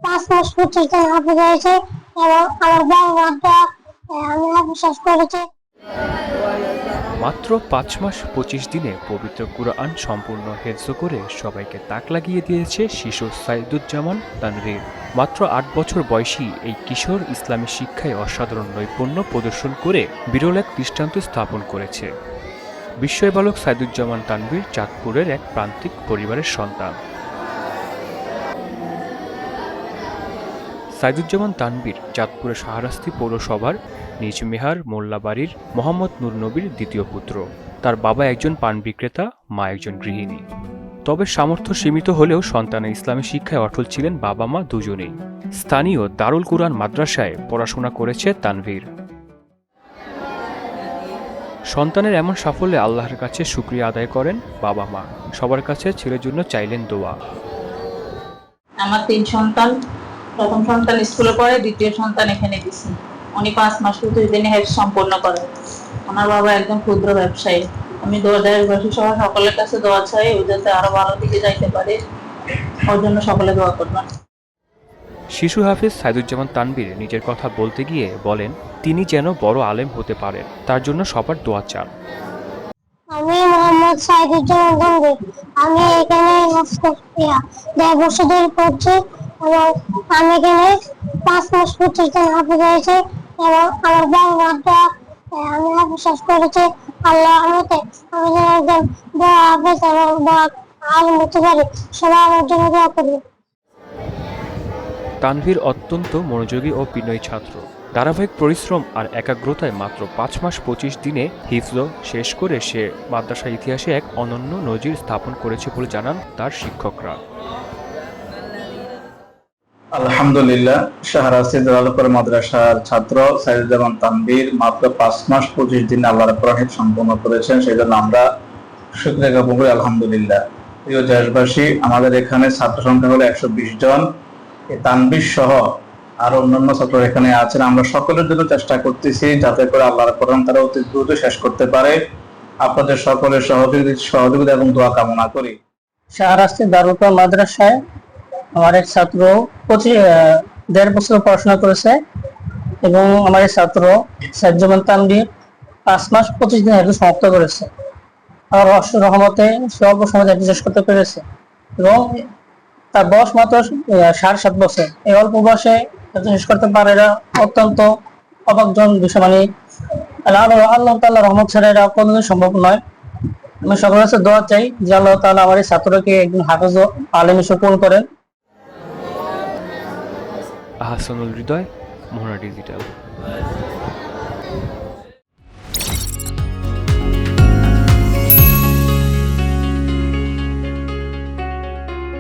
5 মাস 25 দিন হাফেজ হয়েছে এবং আমার বড় মাত্রা আমি হাফেজ শেষ করেছি। মাত্র ৫ মাস ২৫ দিনে পবিত্র কুরআন সম্পূর্ণ হেফজ করে সবাইকে তাক লাগিয়ে দিয়েছে শিশু সাইদুজ্জামান তানভীর। মাত্র ৮ বছর বয়সী এই কিশোর ইসলামী শিক্ষায় অসাধারণ নৈপুণ্য প্রদর্শন করে বিরল এক দৃষ্টান্ত স্থাপন করেছে। বিস্ময় বালক সাইদুজ্জামান তানভীর চাঁদপুরের এক প্রান্তিক পরিবারের সন্তান। সাইদুজ্জামান তানভীর চাঁদপুরের শাহরাস্তি পৌরসভার নিজ মেহার মোল্লাবাড়ির মোহাম্মদ নূর নবীর দ্বিতীয় পুত্র। তার বাবা একজন পান বিক্রেতা, মা একজন গৃহিণী। তবে সামর্থ্য সীমিত হলেও সন্তানের ইসলামী শিক্ষায় অটল ছিলেন বাবা মা দুজনেই। স্থানীয় দারুল কুরআন মাদ্রাসায় পড়াশোনা করেছে তানভীর। সন্তানের এমন সাফল্যে আল্লাহর কাছে শুকরিয়া আদায় করেন বাবা মা। সবার কাছে ছেলের জন্য চাইলেন দোয়া। আমার ৩ সন্তান, প্রথম সন্তান স্কুলে পড়ে, দ্বিতীয় সন্তান এখানে দিছি। উনি ৫ মাস ২৫ দিনে হেফজ সম্পন্ন করেন। ওনার বাবা একদম ক্ষুদ্র ব্যবসায়ী। আমি দেশবাসী সহ সকলের কাছে দোয়া চাই, ও যাতে আরো ভালো দিকে যাইতে পারে, ওর জন্য সকলে দোয়া করবেন। শিশু হাফেজ সাইদুজ্জামান তানভীর নিজের কথা বলতে গিয়ে বলেন, তিনি যেন বড় আলেম হতে পারেন, তার জন্য সবার দোয়া চান। আমি মোহাম্মদ সাইদুজ্জামান তানভীর। আমি এখানে মাস্টার্স ১.৫ বছর ধরে পড়ছি এবং আমি এখানে 5 মাস 25 দিন হাফেজ হয়েছে এবং আমার বড় মাত্রা আমি হাফেজ শেষ করেছি। আল্লাহ রহমতে আমি যেন একজন বড় হাফেজ এবং বড় আলেম হতে পারি, সবাই আমার জন্য দোয়া করবে। তানভীর অত্যন্ত মনোযোগী ও বিনয়ী ছাত্র। ধারাবাহিক পরিশ্রম আর একাগ্রতায় মাত্র ৫ মাস ২৫ দিনে হিফজ শেষ করে সে মাদ্রাসা ইতিহাসে এক অনন্য নজির স্থাপন করেছে বলে জানান তার শিক্ষকরা। আলহামদুলিল্লাহ, শাহরাস্তি দারুল মাদ্রাসার ছাত্র সাইদুজ্জামান তানভীর মাত্র ৫ মাস ২৫ দিন আল্লাহর কোরআন হিফজ সম্পন্ন করেছেন, সেই জন্য আমরা শুকরিয়া জ্ঞাপন করি আলহামদুলিল্লাহ। প্রিয় দেশবাসী, আমাদের এখানে ছাত্র সংখ্যা হলো ১২০ জন। তানভীর সহ আরো অন্যান্য ছাত্র এখানে আছেন। আমরা সকলের জন্য চেষ্টা করতেছি যাতে করে আল্লাহর কোরআন তারা অতি দ্রুত শেষ করতে পারে। আপনাদের সকলের সহযোগিতা এবং দোয়া কামনা করি। শাহরাস্তি দারুল কুরআন মাদ্রাসায় আমার এক ছাত্র ১.৫ বছর পড়াশোনা করেছে এবং আমার এক ছাত্র সাইদুজ্জামান তানভীর ৫ মাস ২৫ দিন হেফজ সমাপ্ত করেছে। আর রহমতে সে অল্প সময় হেফজ শেষ করতে পেরেছে এবং তার বয়স মাত্র ৭.৫ বছর। এই অল্প বয়সে হেফজ শেষ করতে পারে, এরা অত্যন্ত অবাকজন বিষয়। মানে আল্লাহ তাআলার রহমত ছাড়া এটা কোনোদিন সম্ভব নয়। আমি সকলের কাছে দোয়া চাই যে আল্লাহ তাআলা আমার এই ছাত্রকে একজন হাফেজ ও আলেম হিসেবে পূরণ করেন। আহসানুল হৃদয়, মোহনা ডিজিটাল।